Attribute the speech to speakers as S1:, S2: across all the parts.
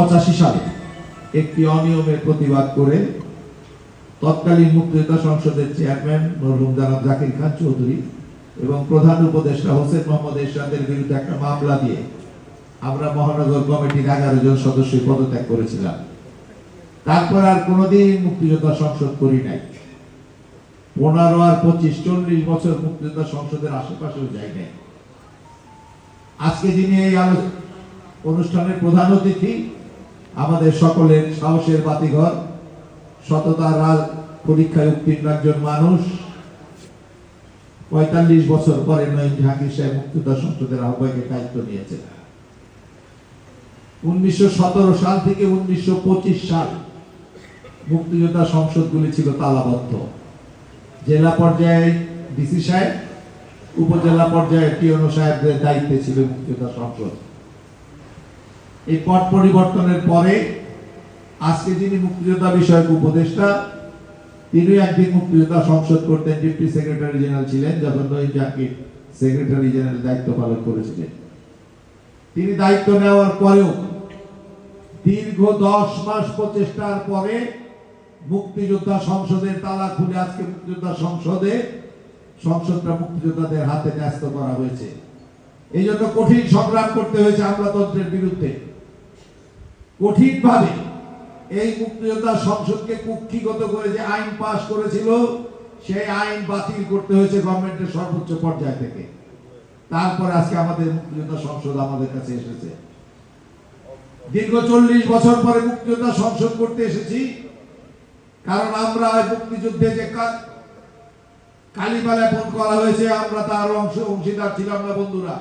S1: 85 সালে একটি অনিয়মের প্রতিবাদ করে তৎকালীন মুক্তিযোদ্ধা সংসদের চেয়ারম্যান মরহুম জনাব জাকির খান চৌধুরী এবং প্রধান উপদেষ্টা হোসেন মোহাম্মদ এরশাদের বিরুদ্ধে একটা মামলা দিয়ে আমরা মহানগর কমিটির 11 জন সদস্য পদত্যাগ করেছিলাম। তারপর আর কোনোদিন মুক্তিযোদ্ধা সংসদ করি নাই। 15 আর 25 40 বছর মুক্তিযোদ্ধা সংসদের আশেপাশেও যাই নাই। আজকে যিনি এই অনুষ্ঠানের প্রধান অতিথি, আমাদের সকলের সাহসের বাতিঘর, সততার পরীক্ষায় উত্তীর্ণ একজন মানুষ, 45 বছর পরে নয়ন জাহাঙ্গীর সাহেব মুক্তিযোদ্ধা সংসদের আহ্বায়কের দায়িত্ব নিয়েছেন। 1917 সাল থেকে 1925 সাল মুক্তিযোদ্ধা সংসদগুলি ছিল তালাবদ্ধ। জেলা পর্যায়ে ডিসি সাহেব, উপজেলা পর্যায়ে টিওনো সাহেবদের দায়িত্বে ছিল মুক্তিযোদ্ধা সংসদ। এই পট পরিবর্তনের পরে আজকে যিনি মুক্তিযোদ্ধা বিষয়ক উপদেষ্টা, তিনি একদিন মুক্তিযোদ্ধা সংসদ করতেন, ডিপ্টি সেক্রেটারি জেনারেল ছিলেন যখন নয়ন জাহাঙ্গীর সেক্রেটারি জেনারেল দায়িত্ব পালন করেছিলেন। তিনি দায়িত্ব নেওয়ার পরেও দীর্ঘ 10 মাস প্রচেষ্টার পরে মুক্তিযোদ্ধা সংসদের তালা খুলে আজকে মুক্তিযোদ্ধা সংসদটা মুক্তিযোদ্ধাদের হাতে ন্যস্ত করা হয়েছে। এই জন্য কঠিন সংগ্রাম করতে হয়েছে আমলাতন্ত্রের বিরুদ্ধে। কঠিনভাবে এই মুক্তিযোদ্ধা সংসদকে কুক্ষিগত করে যে আইন পাশ করেছিল, সেই আইন বাতিল করতে হয়েছে গভর্নমেন্টের সর্বোচ্চ পর্যায় থেকে। তারপর আজকে আমাদের মুক্তিযোদ্ধা সংসদ আমাদের কাছে এসেছে। দীর্ঘ 40 বছর পরে মুক্তিযোদ্ধা সংসদ করতে এসেছি, কারণ আমরা মুক্তিযুদ্ধে যে কালিমা লেপন করা হয়েছে, আমরা তার অংশীদার ছিলাম না। বন্ধুরা,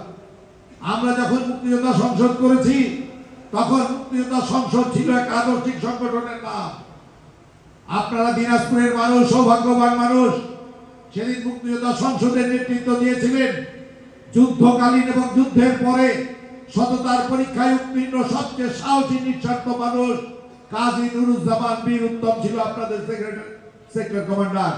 S1: আমরা যখন মুক্তিযোদ্ধা সংসদ করেছি তখন মুক্তিযোদ্ধা সংসদ ছিল এক আদর্শিক সংগঠনের নাম। আপনারা দিনাজপুরের মানুষ, সৌভাগ্যবান মানুষ, সেদিন মুক্তিযোদ্ধা সংসদের নেতৃত্ব দিয়েছিলেন। যুদ্ধকালীন এবং যুদ্ধের পরে সততার পরীক্ষায় উত্তীর্ণ সবচেয়ে সাহসী নিঃস্বার্থ মানুষ কাজী নুরুজ্জামান বীর উত্তম ছিল আপনাদের সেক্টর কমান্ডার।